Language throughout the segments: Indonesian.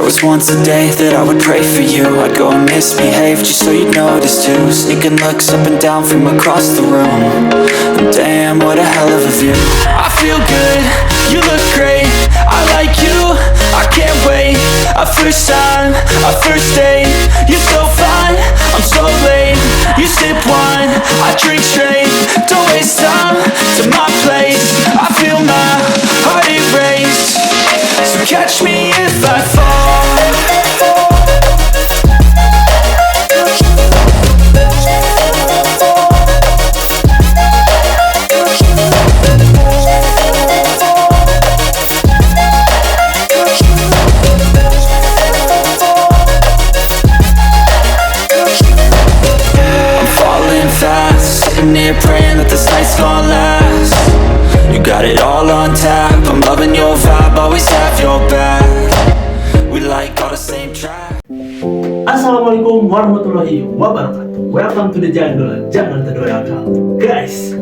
was once a day that I would pray for you. I'd go and misbehave just so you'd notice too. Sneaking looks up and down from across the room. And damn, what a hell of a view. I feel good, you look great, I like you, I can't wait. A first time, a first date, you're so fine, I'm so late. You sip wine, I drink straight. Don't waste time to my place. I feel my heart erase. So catch me if I fall. Sitting here praying that this night's gonna last. You got it all on tap, I'm loving your vibe, always have your back. We like all the same track. Assalamualaikum warahmatullahi wabarakatuh. Welcome to the jungle, jangan terdoakan. Guys,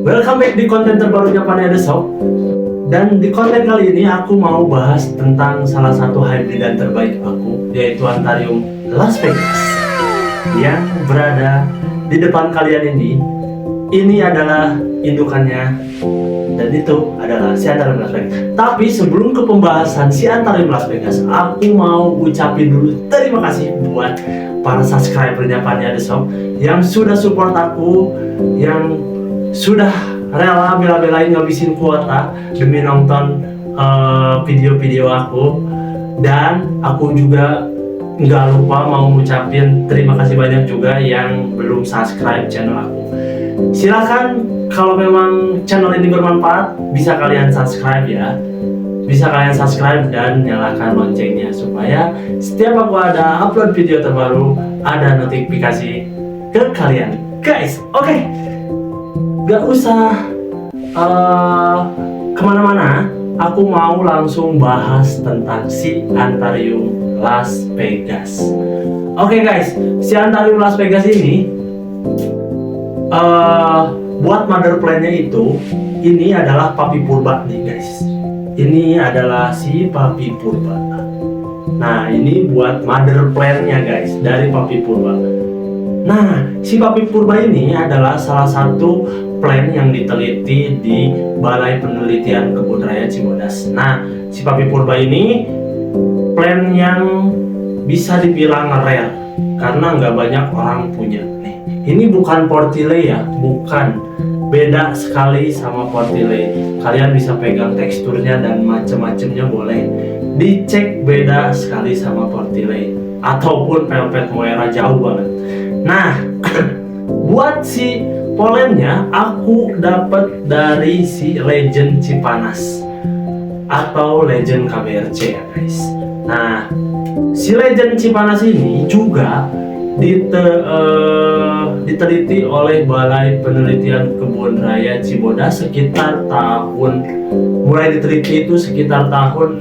welcome back di konten terbarunya Pania The Shop. Dan di konten kali ini aku mau bahas tentang salah satu hybridan terbaik aku, yaitu Antarium Las Vegas yang berada di depan kalian ini. Ini adalah indukannya dan itu adalah si Antarium Las Vegas. Tapi sebelum ke pembahasan si Antarium Las Vegas, aku mau ucapin dulu terima kasih buat para subscribernya Pania The Shop yang sudah support aku, yang sudah rela bela-belain ngabisin kuota demi nonton video-video aku. Dan aku juga nggak lupa mau ngucapin terima kasih banyak juga yang belum subscribe channel aku. Silakan kalau memang channel ini bermanfaat, bisa kalian subscribe ya. Bisa kalian subscribe dan nyalakan loncengnya supaya setiap aku ada upload video terbaru ada notifikasi ke kalian. Guys, oke. Gak usah kemana-mana, aku mau langsung bahas tentang si Antarium Las Vegas. Oke guys, si Antarium Las Vegas ini buat mother plan-nya itu, ini adalah Papi Purba nih guys. Ini adalah si Papi Purba. Nah, ini buat mother plan-nya guys dari Papi Purba. Nah, si Papi Purba ini adalah salah satu plan yang diteliti di Balai Penelitian Kebun Raya Cibodas. Nah, si Papi Purba ini plan yang bisa dibilang rare karena nggak banyak orang punya. Nih, ini bukan Portile ya, bukan. Beda sekali sama Portile. Kalian bisa pegang teksturnya dan macem-macemnya boleh. Dicek beda sekali sama Portile ataupun Velvet Moira, jauh banget. Nah, buat si polemnya aku dapat dari si Legend Cipanas atau Legend KBRC ya guys. Nah, si Legend Cipanas ini juga diteliti oleh Balai Penelitian Kebun Raya Cibodas sekitar tahun, mulai diteliti itu sekitar tahun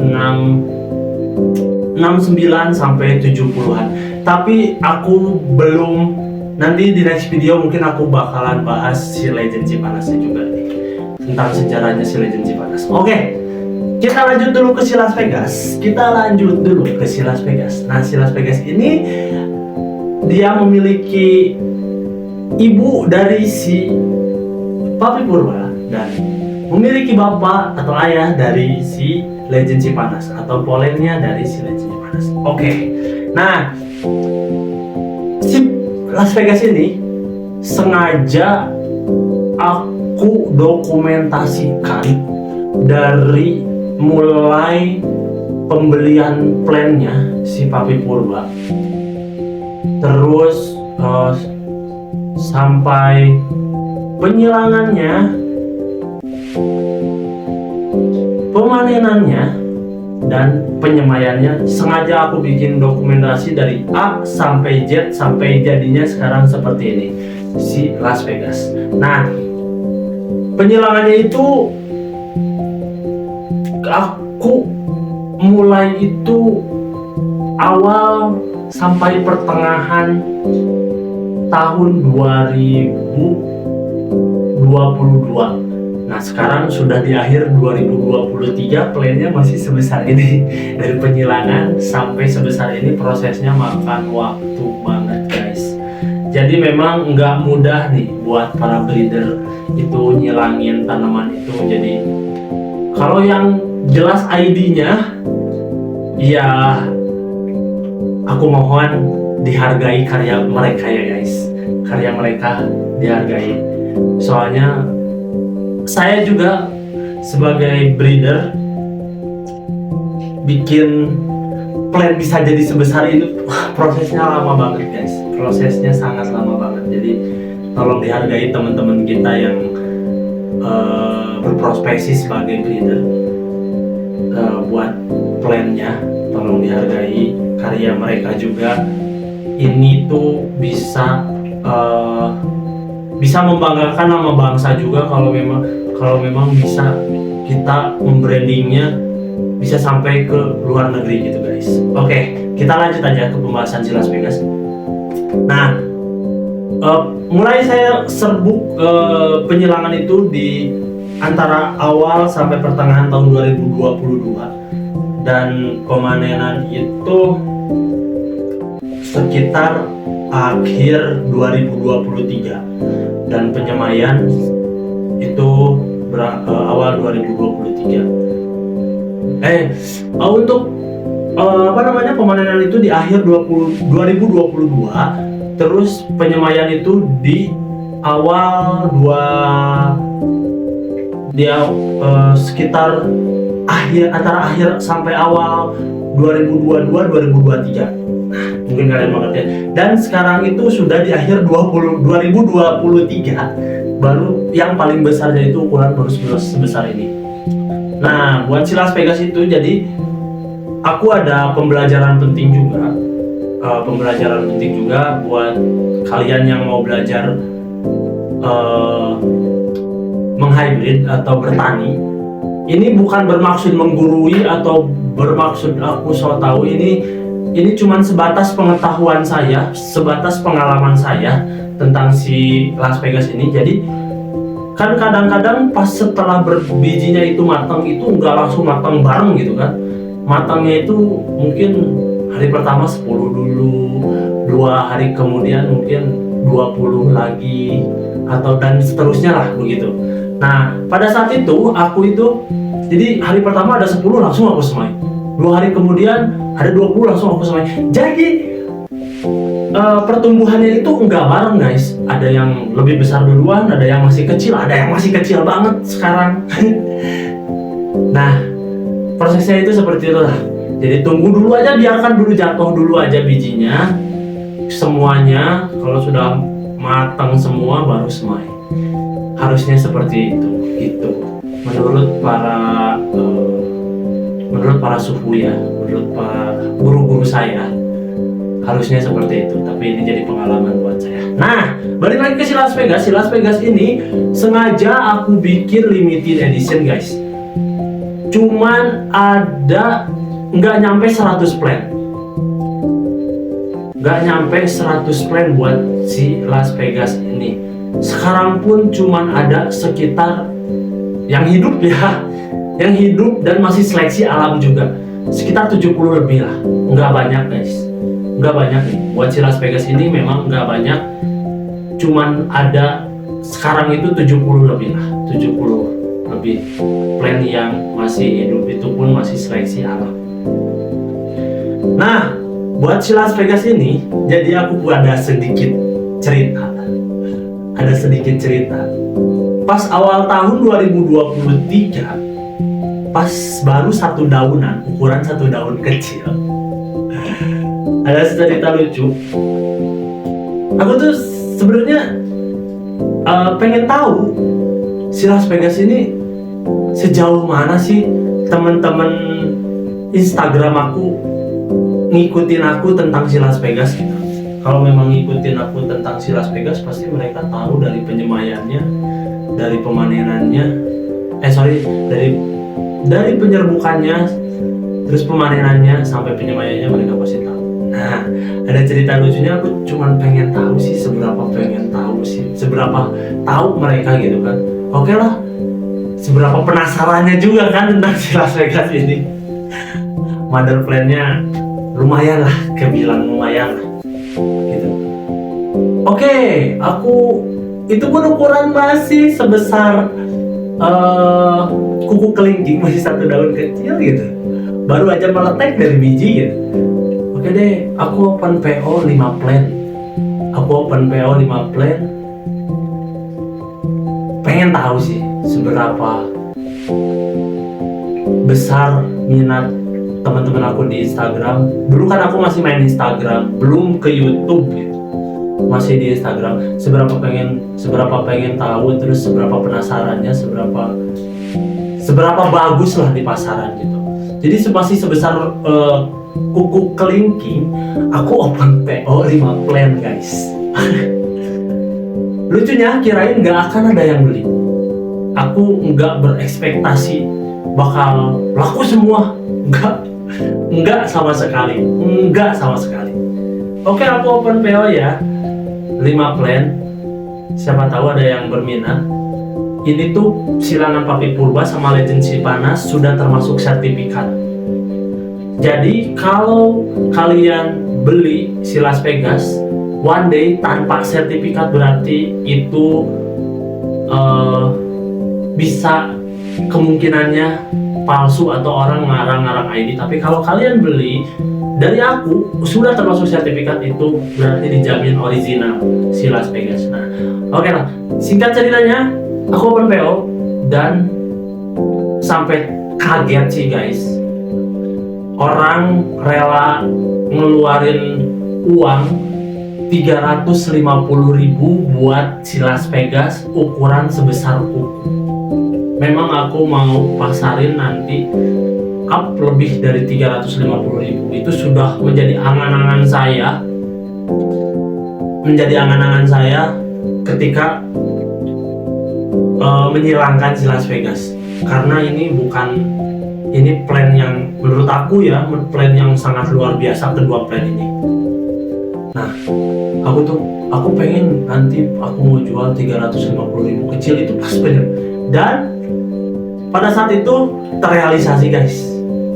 69 sampai 70-an. Tapi aku belum, nanti di next video mungkin aku bakalan bahas si Legend Cipanasnya juga nih, tentang sejarahnya si Legend Cipanas. Oke, kita lanjut dulu ke si Las Vegas. Nah, si Las Vegas ini dia memiliki ibu dari si Papi Purba dan memiliki bapak atau ayah dari si Legend Cipanas atau polennya dari si Legend Cipanas. Oke. Nah, si Las Vegas ini sengaja aku dokumentasikan dari mulai pembelian plannya si Papi Purba, terus sampai penyilangannya, pemanenannya, dan penyemaiannya. Sengaja aku bikin dokumentasi dari A sampai Z sampai jadinya sekarang seperti ini, si Las Vegas. Nah, penyilangannya itu aku mulai itu awal sampai pertengahan tahun 2022. Nah sekarang sudah di akhir 2023, plannya masih sebesar ini. Dari penyilangan sampai sebesar ini prosesnya makan waktu banget guys. Jadi memang nggak mudah nih buat para breeder itu nyilangin tanaman itu. Jadi kalau yang jelas ID-nya, ya aku mohon dihargai karya mereka ya guys. Karya mereka dihargai. Soalnya saya juga sebagai breeder bikin plan bisa jadi sebesar itu, prosesnya lama banget guys. Prosesnya sangat lama banget. Jadi tolong dihargai teman-teman kita yang berprospeksi sebagai breeder. Buat plannya tolong dihargai karya mereka juga. Ini tuh bisa membanggakan nama bangsa juga kalau memang bisa kita membrandingnya bisa sampai ke luar negeri gitu guys. Oke, kita lanjut aja ke pembahasan si Las Vegas. Nah, mulai saya serbuk penyilangan itu di antara awal sampai pertengahan tahun 2022 dan pemanenan itu sekitar akhir 2023 dan penyemaian itu awal 2023. Untuk pemanenan itu di akhir 2022, terus penyemaian itu di awal sekitar antara akhir sampai awal 2022-2023. Mungkin kalian mengerti ya. Dan sekarang itu sudah di akhir 2023, baru yang paling besarnya itu ukuran baru sebesar ini. Nah, buat si Las Vegas itu jadi aku ada pembelajaran penting juga buat kalian yang mau belajar menghybrid atau bertani. Ini bukan bermaksud menggurui atau bermaksud aku so tahu. Ini cuman sebatas pengetahuan saya, sebatas pengalaman saya tentang si Las Vegas ini. Jadi kan kadang-kadang pas setelah berbijinya itu matang, itu nggak langsung matang bareng gitu kan. Matangnya itu mungkin hari pertama 10 dulu, 2 hari kemudian mungkin 20 lagi, atau dan seterusnya lah begitu. Nah pada saat itu aku itu jadi hari pertama ada 10 langsung aku semai, 2 hari kemudian ada 20 langsung aku semai. Jadi pertumbuhannya itu enggak bareng guys. Ada yang lebih besar duluan, ada yang masih kecil, ada yang masih kecil banget sekarang. Nah prosesnya itu seperti itu lah. Jadi tunggu dulu aja, biarkan dulu jatuh dulu aja bijinya semuanya. Kalau sudah matang semua baru semai. Harusnya seperti itu gitu. Menurut para suhu ya, menurut para guru-guru saya harusnya seperti itu. Tapi ini jadi pengalaman buat saya. Nah, balik lagi ke si Las Vegas. Si Las Vegas ini sengaja aku bikin limited edition guys. Cuman ada nggak nyampe 100 plan. Nggak nyampe 100 plan buat si Las Vegas ini. Sekarang pun cuman ada sekitar yang hidup ya, yang hidup dan masih seleksi alam juga, sekitar 70 lebih lah. Nggak banyak guys, nggak banyak nih. Buat si Las Vegas ini memang nggak banyak, cuman ada sekarang itu 70 lebih lah, 70 lebih plan yang masih hidup, itu pun masih seleksi alam. Nah, buat si Las Vegas ini, jadi aku ada sedikit cerita. Pas awal tahun 2023, pas baru 1 daunan, ukuran 1 daun kecil, ada cerita lucu. Aku tuh sebenarnya pengen tahu si Las Vegas ini sejauh mana sih teman-teman Instagram aku ngikutin aku tentang si Las Vegas gitu. Kalau memang ngikutin aku tentang si Las Vegas, pasti mereka tahu dari penyemaiannya, dari pemanenannya, dari penyerbukannya, terus pemanenannya sampai penyemaiannya mereka pasti tahu. Nah, ada cerita lucunya. Aku cuman pengen tahu sih seberapa tahu mereka gitu kan. Oke lah, seberapa penasarannya juga kan tentang si Las Vegas ini. Mother plan-nya lumayan lah, kebilang lumayan lah gitu. Oke, aku itu pun ukuran masih sebesar kuku kelingking, masih satu daun kecil gitu, baru aja meletek dari biji gitu. Oke deh, aku open PO 5 plan. Pengen tahu sih seberapa besar minat teman-teman aku di Instagram. Dulu kan aku masih main Instagram, belum ke YouTube gitu. Masih di Instagram. Seberapa pengen tahu, terus seberapa penasarannya, seberapa bagus lah di pasaran gitu. Jadi masih sebesar kuku kelingking, aku open PO 5 plan guys. Lucunya kirain nggak akan ada yang beli. Aku nggak berekspektasi bakal laku semua, nggak sama sekali. Oke, aku open PO ya 5 plan. Siapa tahu ada yang berminat. Ini tuh silangan Papi Purba sama Legend Cipanas sudah termasuk sertifikat. Jadi kalau kalian beli si Las Vegas one day tanpa sertifikat, berarti itu bisa kemungkinannya palsu atau orang ngarang-ngarang ID. Tapi kalau kalian beli dari aku sudah termasuk sertifikat, itu berarti dijamin original si Las Vegas. Nah, oke lah. Singkat ceritanya, aku open PO dan sampai kaget sih guys. Orang rela ngeluarin uang 350.000 buat si Las Vegas ukuran sebesar kuku. Memang aku mau pasarin nanti up lebih dari 350.000. Itu sudah menjadi angan-angan saya ketika menyilangkan si Las Vegas. Karena ini plan yang menurut aku ya, plan yang sangat luar biasa, kedua plan ini. Nah, aku pengen nanti aku mau jual 350.000 kecil itu pas bener. Dan pada saat itu terrealisasi guys.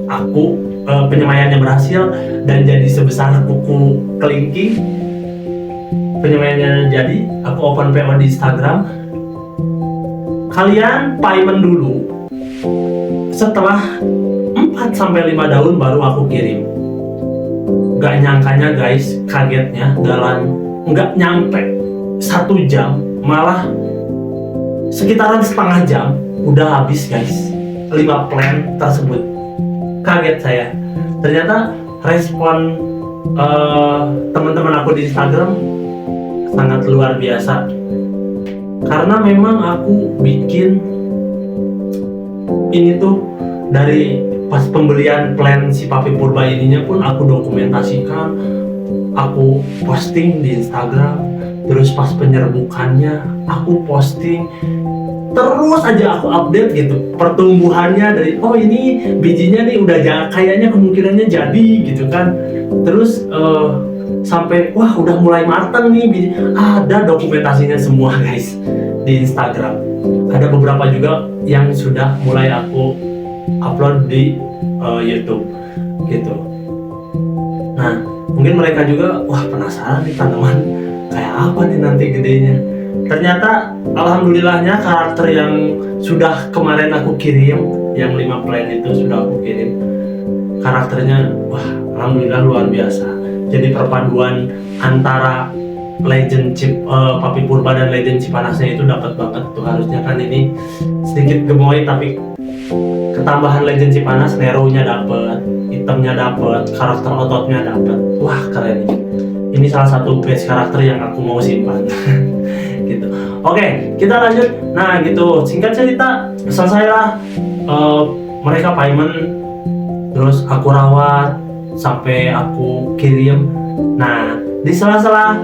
Aku penyemaiannya berhasil dan jadi sebesar kuku kelingking. Penyemaiannya jadi, aku open PO di Instagram. Kalian payment dulu. Setelah 4-5 daun baru aku kirim. Gak nyangkanya guys, kagetnya dalam gak nyampe 1 jam, malah sekitaran setengah jam udah habis guys 5 plan tersebut. Kaget saya. Ternyata respon teman-teman aku di Instagram sangat luar biasa. Karena memang aku bikin ini tuh dari pas pembelian plan si Papi Purba ininya pun aku dokumentasikan, aku posting di Instagram, terus pas penyerbukannya aku posting, terus aja aku update gitu pertumbuhannya dari ini bijinya nih udah kayaknya kemungkinannya jadi gitu kan. Terus sampai udah mulai matang nih biji, ada dokumentasinya semua guys di Instagram. Ada beberapa juga yang sudah mulai aku upload di YouTube gitu. Nah, mungkin mereka juga penasaran nih tanaman kayak apa nih nanti gedenya. Ternyata alhamdulillahnya karakter yang sudah kemarin aku kirim, yang 5 plan itu sudah aku kirim, karakternya alhamdulillah luar biasa. Jadi perpaduan antara Papi Purba dan Legend Cipanasnya itu dapat banget tuh. Harusnya kan ini sedikit gemoy, tapi ketambahan Legend Cipanas, Nero-nya dapat, hitamnya dapat, karakter ototnya dapat. Wah, keren ini. Ini salah satu base karakter yang aku mau simpan. Gitu. Oke, kita lanjut. Nah, gitu. Singkat cerita, selesailah mereka payment, terus aku rawat sampai aku kirim. Nah, di setelah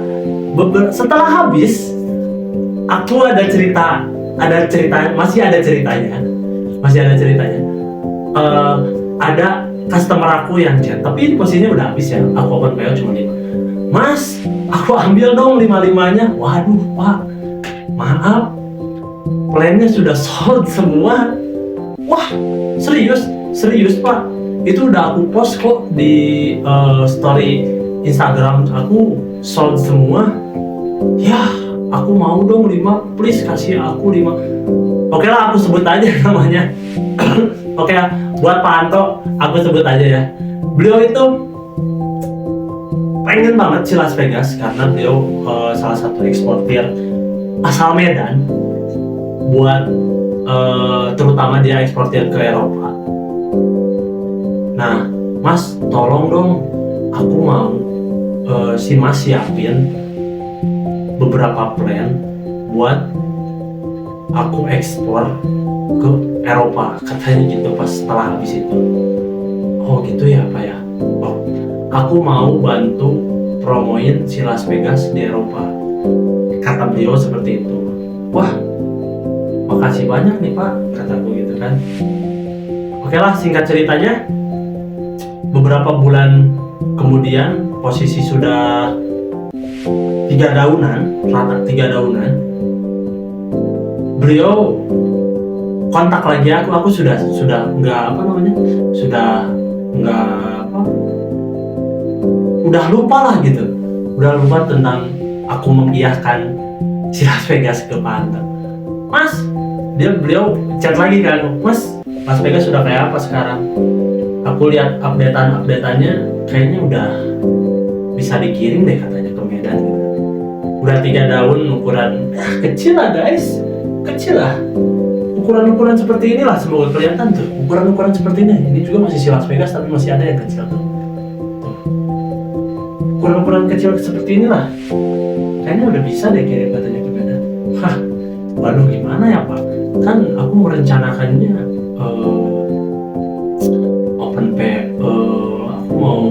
habis, aku masih ada ceritanya. Ada customer aku yang chat, tapi ini posisinya udah habis ya. Aku open PO cuma 5. Mas, aku ambil dong 5-5-nya. Waduh, Pak, maaf, plannya sudah sold semua. Wah, serius Pak. Itu udah aku post kok di story Instagram aku, sold semua. Ya, aku mau dong 5, please kasih aku 5. Oke lah, aku sebut aja namanya. Oke lah, buat Pak Anto, aku sebut aja ya. Beliau itu pengen banget si Las Vegas karena beliau salah satu eksportir asal Medan, buat terutama dia eksportir ke Eropa. Nah, Mas, tolong dong, aku mau si Mas siapin beberapa plan buat aku ekspor ke Eropa, katanya gitu pas setelah habis itu. Oh gitu ya Pak ya. Oh, aku mau bantu promoin si Las Vegas di Eropa, kata beliau seperti itu. Wah, makasih banyak nih Pak, kataku gitu kan. Oke lah, singkat ceritanya, beberapa bulan kemudian posisi sudah 3 daunan, rata 3 daunan, beliau kontak lagi aku sudah nggak apa namanya, sudah nggak apa, udah lupa lah gitu, udah lupa tentang aku mengiyakan si Las Vegas ke Pak Anto. Mas, beliau chat lagi kan, Mas, Las Vegas sudah kayak apa sekarang? Aku lihat updateannya kayaknya udah bisa dikirim deh katanya ke Medan gitu. Udah 3 daun, ukuran kecil lah guys, kecil lah. Ukuran-ukuran seperti inilah, semoga kelihatan tuh. Ukuran-ukuran seperti ini. Ini juga masih si Las Vegas tapi masih ada yang kecil tuh. Ukuran-ukuran kecil seperti inilah. Kayaknya udah bisa deh kirim katanya ke Medan. Hah, waduh gimana ya Pak? Kan aku merencanakannya aku mau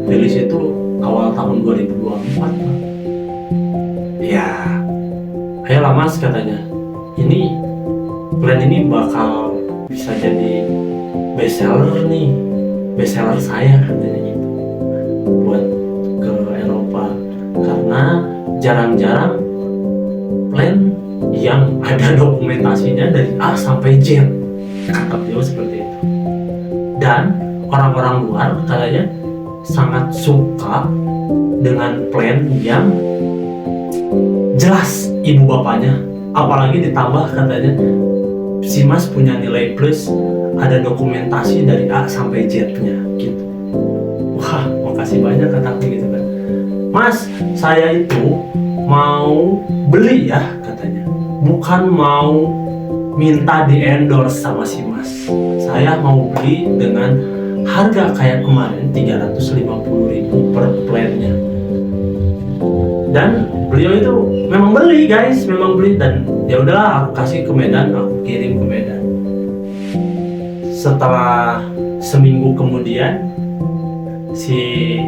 rilis itu awal tahun 2024 Pak. Ya, ayolah Mas katanya. Plan ini bakal bisa jadi bestseller nih, bestseller saya katanya gitu, buat ke Eropa, karena jarang-jarang plan yang ada dokumentasinya dari A sampai Z, kata beliau seperti itu. Dan orang-orang luar katanya sangat suka dengan plan yang jelas ibu bapaknya, apalagi ditambah katanya si Mas punya nilai plus, ada dokumentasi dari A sampai Z-nya gitu. Wah, makasih banyak kataku gitu kan. Mas, saya itu mau beli ya katanya, bukan mau minta di endorse sama si Mas. Saya mau beli dengan harga kayak kemarin 350.000 per plannya. Dan beliau itu memang beli guys, memang beli, dan ya udahlah aku kasih ke Medan, aku kirim ke Medan. Setelah seminggu kemudian si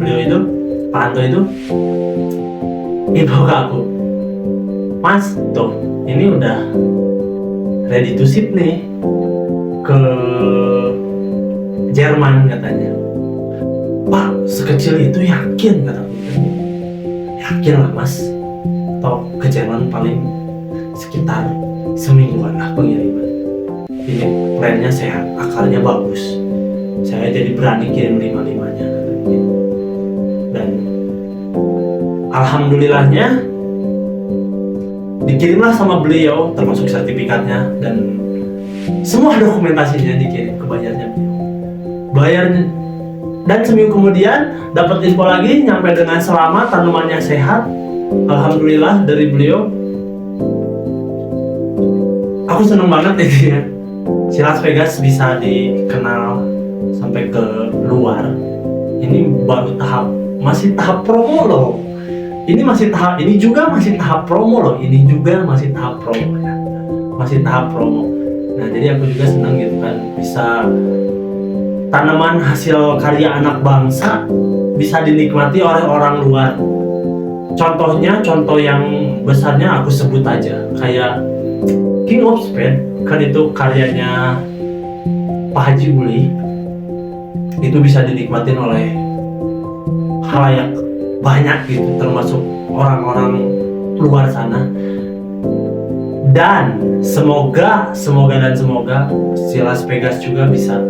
beliau itu, Pak Anto itu info ke aku, Mas, tuh ini udah ready to ship nih ke Jerman katanya. Pak, sekecil itu yakin kataku. Yakin lah Mas, atau ke Jerman paling sekitar semingguan lah pengiriman. Ini plannya sehat, akarnya bagus, saya jadi berani kirim 5-5-nya. Dan alhamdulillahnya dikirimlah sama beliau, termasuk sertifikatnya dan semua dokumentasinya dikirim ke bayarnya beliau. Bayarnya. Dan seminggu kemudian dapat info lagi, nyampe dengan selamat, tanamannya sehat, alhamdulillah dari beliau. Aku seneng banget ini ya, si Las Vegas bisa dikenal sampai ke luar. Ini baru masih tahap promo loh. Ini juga masih tahap promo loh. Ini juga masih tahap promo ya, masih tahap promo. Nah jadi aku juga senang gitu kan, bisa tanaman hasil karya anak bangsa bisa dinikmati oleh orang luar. Contoh yang besarnya aku sebut aja, kayak King of Spade, kan itu karyanya Pak Haji Uli, itu bisa dinikmatin oleh halayak banyak gitu, termasuk orang-orang luar sana. Dan semoga si Las Vegas juga bisa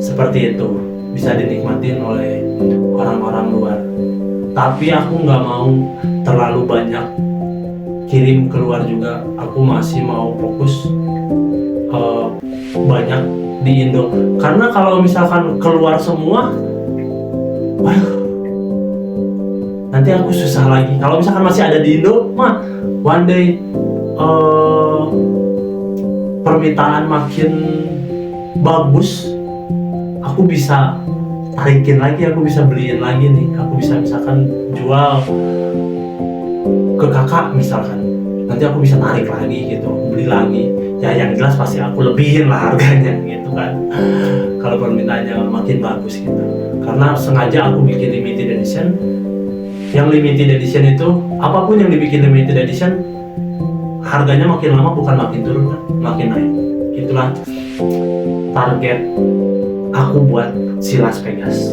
seperti itu, bisa dinikmatin oleh orang-orang luar. Tapi aku nggak mau terlalu banyak kirim keluar juga. Aku masih mau fokus banyak di Indo. Karena kalau misalkan keluar semua, waduh, nanti aku susah lagi. Kalau misalkan masih ada di Indo, mah one day permintaan makin bagus, aku bisa tarikin lagi, aku bisa beliin lagi nih. Aku bisa misalkan jual ke kakak misalkan, nanti aku bisa tarik lagi gitu, aku beli lagi. Ya yang jelas pasti aku lebihin lah harganya gitu kan, kalau permintaannya makin bagus gitu. Karena sengaja aku bikin limited edition. Yang limited edition itu, apapun yang dibikin limited edition, harganya makin lama bukan makin turun kan, makin naik. Itulah target aku buat si Las Vegas.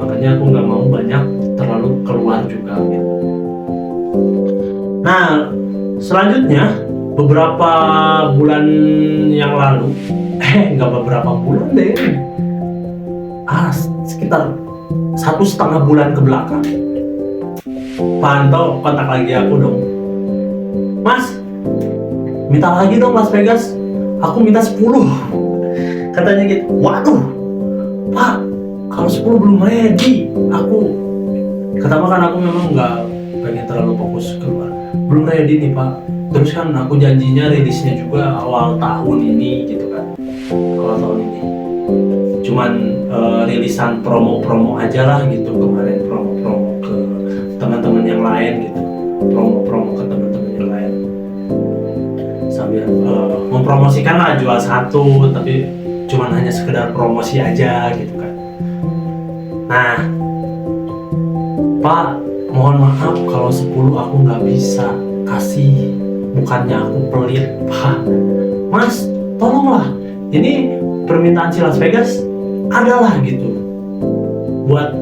Makanya aku nggak mau banyak terlalu keluar juga gitu. Nah, selanjutnya beberapa bulan yang lalu, nggak beberapa bulan deh, sekitar 1,5 bulan ke belakang, Pak Anto kontak lagi aku dong. Mas, minta lagi dong Las Vegas, aku minta 10. Katanya gitu. Waduh, Pak, kalau 10 belum ready. Pertama kan aku memang nggak pengen terlalu fokus keluar. Belum ready nih Pak. Terus kan aku janjinya rilisnya juga awal tahun ini gitu kan. Awal tahun ini. Cuman rilisan promo-promo aja lah gitu. Kemarin promo-promo ke teman-teman yang lain gitu. Promo-promo ke teman-teman yang lain. Sambil mempromosikan lah jual satu, tapi cuman hanya sekedar promosi aja gitu kan. Nah, Pak, mohon maaf kalau 10 aku nggak bisa kasih. Bukannya aku pelit, Pak. Mas, tolonglah. Ini permintaan si Las Vegas adalah gitu. Buat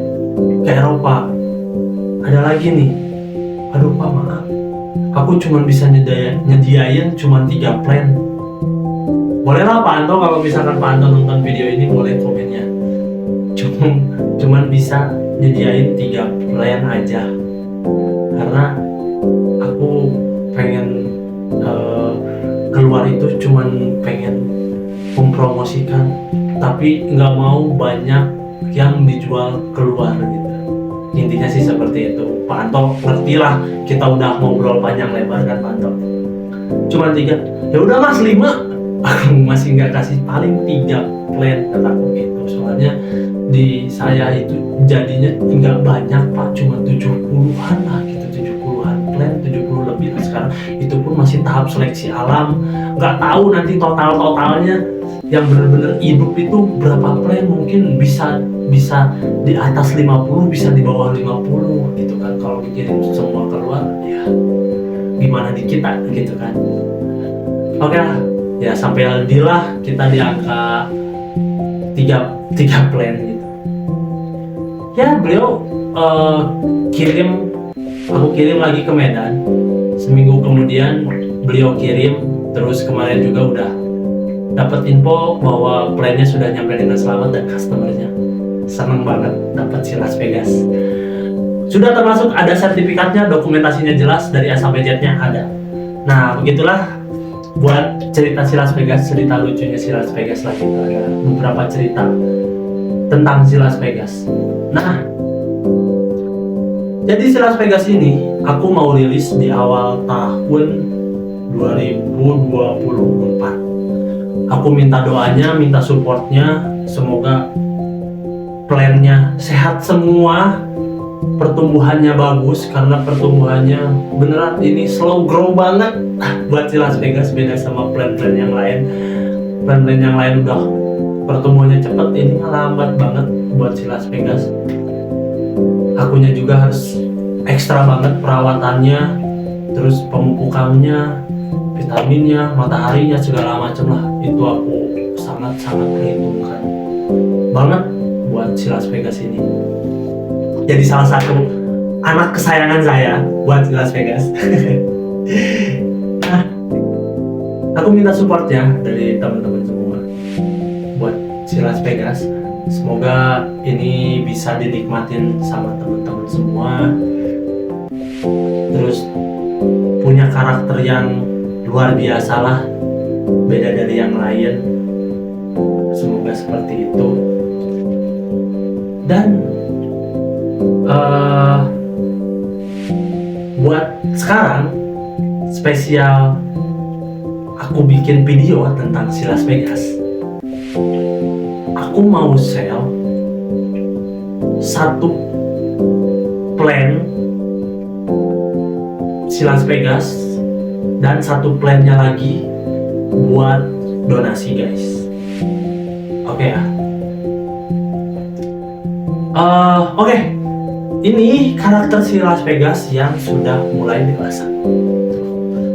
ke Eropa. Ada lagi nih. Aduh Pak, maaf. Aku cuma bisa nyediain cuma 3 plan. Boleh lah Pak Anto, kalau misalkan Pak Anto nonton video ini boleh komennya. Cuman bisa nyediain 3 plan aja. Karena aku pengen keluar itu cuman pengen mempromosikan, tapi nggak mau banyak yang dijual keluar gitu. Intinya sih seperti itu. Pak Anto ngerti lah, kita udah ngobrol panjang lebar kan Pak Anto. Cuma 3, ya udah Mas 5. Aku masih nggak kasih, paling 3 plan kataku gitu. Soalnya di saya itu jadinya nggak banyak Pak, cuma 70-an lah gitu, 70-an plan, 70 lebih lah sekarang. Itu pun masih tahap seleksi alam, nggak tahu nanti totalnya yang benar-benar hidup itu berapa plan. Mungkin bisa di atas 50, bisa di bawah 50 gitu kan. Kalau dikirim semua keluar, ya gimana di kita gitu kan. Oke lah, ya sampai deal lah kita di angka 3 plan gitu. Ya beliau aku kirim lagi ke Medan. Seminggu kemudian beliau kirim, terus kemarin juga udah dapat info bahwa plannya sudah nyampe dengan selamat dan customernya seneng banget dapat si Las Vegas. Sudah termasuk ada sertifikatnya, dokumentasinya jelas, dari A sampai Z-nya ada. Nah begitulah buat cerita si Las Vegas, cerita lucunya si Las Vegas lagi. Ada beberapa cerita tentang si Las Vegas. Nah, jadi si Las Vegas ini aku mau rilis di awal tahun 2024. Aku minta doanya, minta supportnya, semoga plannya sehat semua, pertumbuhannya bagus. Karena pertumbuhannya beneran ini slow grow banget buat si Las Vegas, beda sama plan-plan yang lain. Plan-plan yang lain udah pertumbuhannya cepet, ini lambat banget buat si Las Vegas. Akunya juga harus ekstra banget perawatannya, terus pemupukannya, vitaminnya, mataharinya, segala macam lah. Itu aku sangat-sangat perhitungkan banget buat si Las Vegas ini. Jadi salah satu anak kesayangan saya buat si Las Vegas. Nah, Aku minta supportnya dari teman-teman semua buat si Las Vegas. Semoga ini bisa dinikmatin sama teman-teman semua. Terus punya karakter yang luar biasa lah, beda dari yang lain. Semoga seperti itu. Dan buat sekarang spesial aku bikin video tentang si Las Vegas. Aku mau sell satu plan si Las Vegas dan satu plannya lagi buat donasi guys. Oke ya. Oke. Ini karakter si Las Vegas yang sudah mulai dewasa.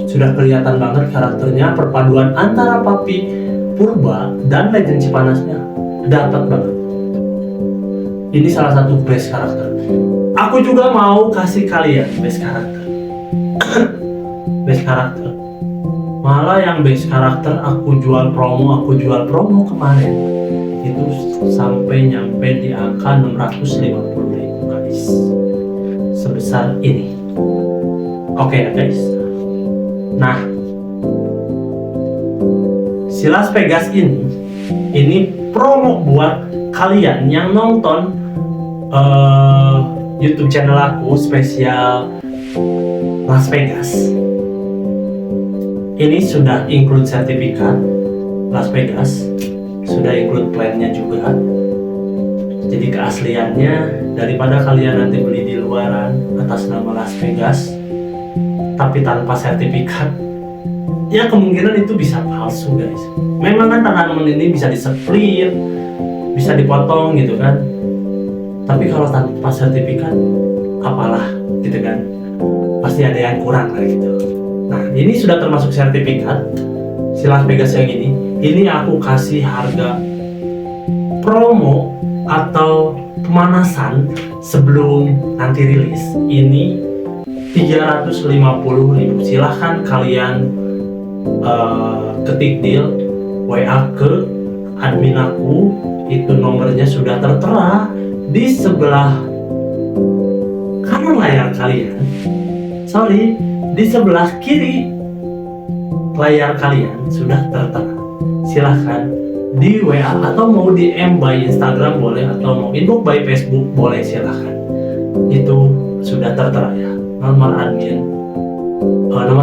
Sudah kelihatan banget karakternya, perpaduan antara Papi Purba dan Legend Cipanasnya dapat banget. Ini salah satu best karakter. Aku juga mau kasih kalian best karakter. Best karakter. Malah yang best karakter aku jual promo kemarin itu sampai nyampe di angka 650.000 guys. Sebesar ini. Oke ya guys. Nah, si Las Vegas ini promo buat kalian yang nonton YouTube channel aku spesial Las Vegas. Ini sudah include sertifikat Las Vegas, sudah include plannya juga. Jadi keasliannya, daripada kalian nanti beli di luaran atas nama Las Vegas tapi tanpa sertifikat, ya kemungkinan itu bisa palsu guys. Memang kan tanaman ini bisa di-split, bisa dipotong gitu kan, tapi kalau tanpa sertifikat apalah gitu kan, pasti ada yang kurang lah gitu. Nah ini sudah termasuk sertifikat si Las Vegas yang ini aku kasih harga promo atau pemanasan sebelum nanti rilis ini 350.000. Silahkan kalian ketik deal WA ke admin aku, itu nomornya sudah tertera di sebelah kanan layar kalian. Di sebelah kiri layar kalian sudah tertera. Silahkan di WA atau mau DM by Instagram boleh, atau mau inbox by Facebook boleh, silahkan. Itu sudah tertera ya. Nomor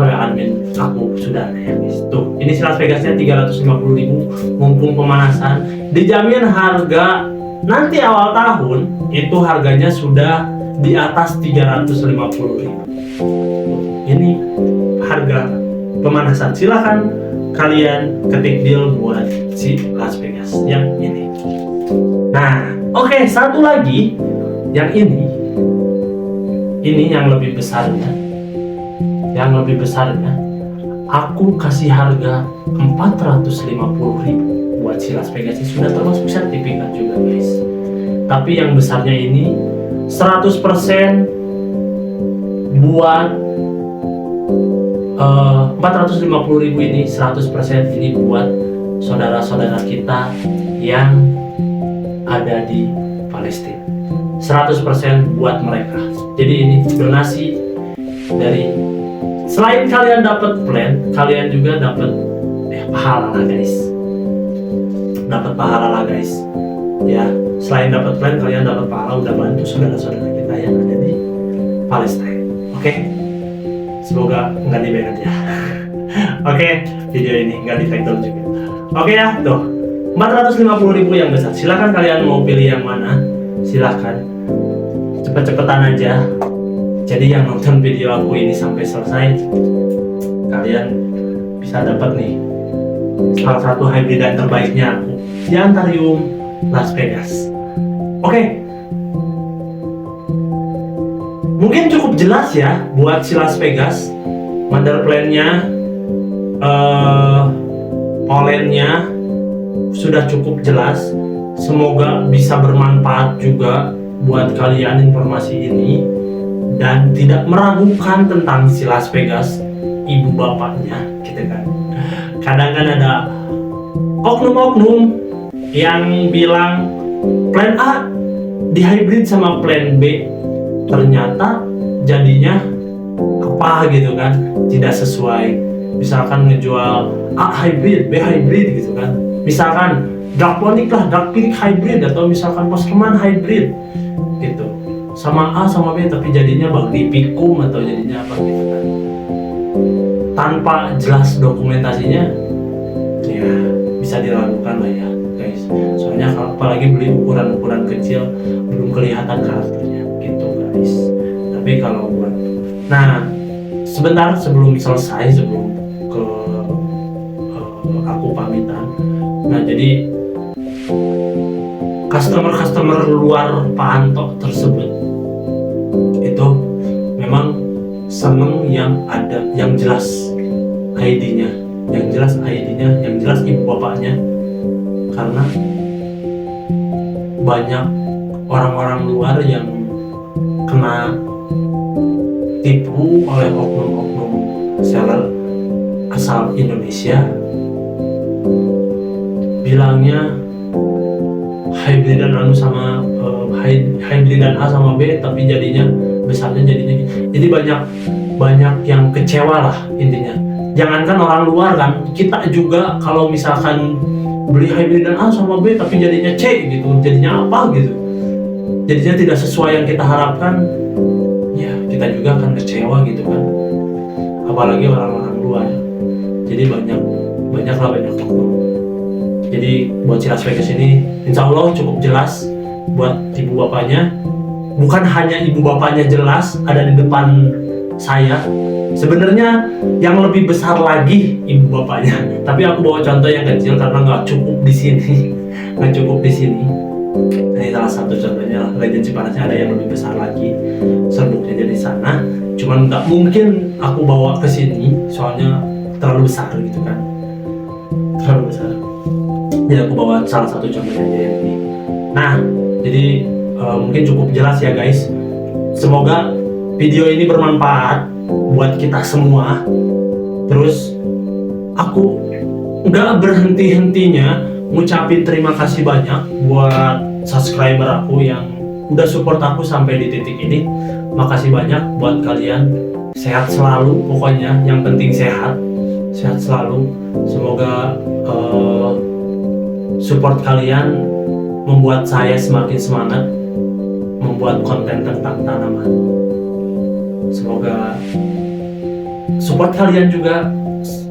WA admin aku sudah ada ya guys. Tuh, ini si Las Vegasnya 350.000 mumpung pemanasan. Dijamin harga nanti awal tahun itu harganya sudah di atas 350.000. Ini harga pemanasan. Silahkan kalian ketik deal buat si Las Vegas yang ini. Nah, oke, satu lagi yang ini yang lebih besarnya. Aku kasih harga 450.000 buat si Las Vegas. Ini sudah termasuk sertifikat juga guys. Tapi yang besarnya ini 100% buat 450.000 ini 100% ini buat saudara-saudara kita yang ada di Palestina. 100% buat mereka. Jadi ini donasi dari, selain kalian dapat plan, kalian juga dapat pahala lah guys. Dapat pahala lah guys. Ya, selain dapat plan, kalian dapat pahala, udah bantu saudara-saudara kita yang ada di Palestina. Oke. Semoga nggak di-ban ya. Oke, video ini nggak di-take down juga. Oke ya, tuh 450.000 yang besar. Silahkan kalian mau pilih yang mana, silahkan. Cepet-cepetan aja. Jadi yang nonton video aku ini sampai selesai, kalian bisa dapat nih salah satu hybridan terbaiknya aku, Ziantharium Las Vegas. Oke. Mungkin cukup jelas ya buat si Las Vegas, mother plan-nya, pollennya sudah cukup jelas. Semoga bisa bermanfaat juga buat kalian informasi ini dan tidak meragukan tentang si Las Vegas ibu bapaknya gitu kan. Kadang kan ada oknum-oknum yang bilang plan A dihybrid sama plan B, ternyata jadinya apa gitu kan, tidak sesuai. Misalkan ngejual A hybrid, B hybrid gitu kan. Misalkan Darkponic lah, Darkponic hybrid, atau misalkan Posterman hybrid gitu. Sama A sama B tapi jadinya Bagripikum atau jadinya apa gitu kan. Tanpa jelas dokumentasinya, ya bisa diragukan lah ya guys. Soalnya apalagi beli ukuran kecil belum kelihatan karakternya gitu guys. Tapi kalau buat, nah sebentar sebelum selesai, sebelum ke aku pamitan. Nah jadi customer luar Pak Anto tersebut itu memang seneng yang ada, yang jelas ID-nya, yang jelas ibu bapaknya, karena banyak orang-orang luar yang kena tipu oleh oknum-oknum seller asal Indonesia, bilangnya hybridan sama hybridan A sama B tapi jadinya besarnya jadinya, jadi banyak yang kecewa lah intinya. Jangankan orang luar kan, kita juga kalau misalkan beli hybridan A sama B tapi jadinya C gitu, jadinya apa gitu, jadinya tidak sesuai yang kita harapkan, ya kita juga akan kecewa gitu kan, apalagi orang-orang luar. Jadi banyak oknum. Jadi buat Las Vegas ini insya Allah cukup jelas buat ibu bapaknya. Bukan hanya ibu bapaknya jelas ada di depan saya, sebenarnya yang lebih besar lagi ibu bapaknya. Tapi aku bawa contoh yang kecil karena nggak cukup di sini. Ini salah satu contohnya, Legend Cipanasnya ada yang lebih besar lagi serbuknya dari sana. Cuman nggak mungkin aku bawa ke sini soalnya terlalu besar gitu kan, terlalu besar. Jadi aku bawa salah satu contohnya aja yang ini. Nah, jadi mungkin cukup jelas ya guys. Semoga video ini bermanfaat buat kita semua. Terus aku nggak berhenti-hentinya ngucapin terima kasih banyak buat subscriber aku yang udah support aku sampai di titik ini. Makasih banyak buat kalian. Sehat selalu pokoknya, yang penting sehat selalu. Semoga support kalian membuat saya semakin semangat membuat konten tentang tanaman. Semoga support kalian juga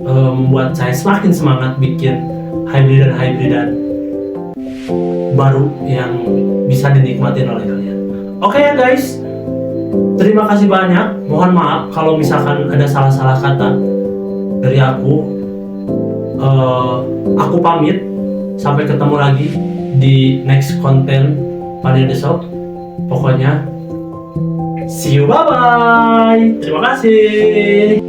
membuat saya semakin semangat bikin hybridan baru yang bisa dinikmatin oleh kalian. Oke ya guys, terima kasih banyak. Mohon maaf kalau misalkan ada salah-salah kata dari aku. Aku pamit. Sampai ketemu lagi di next konten Pane The Shop. Pokoknya see you, bye bye. Terima kasih.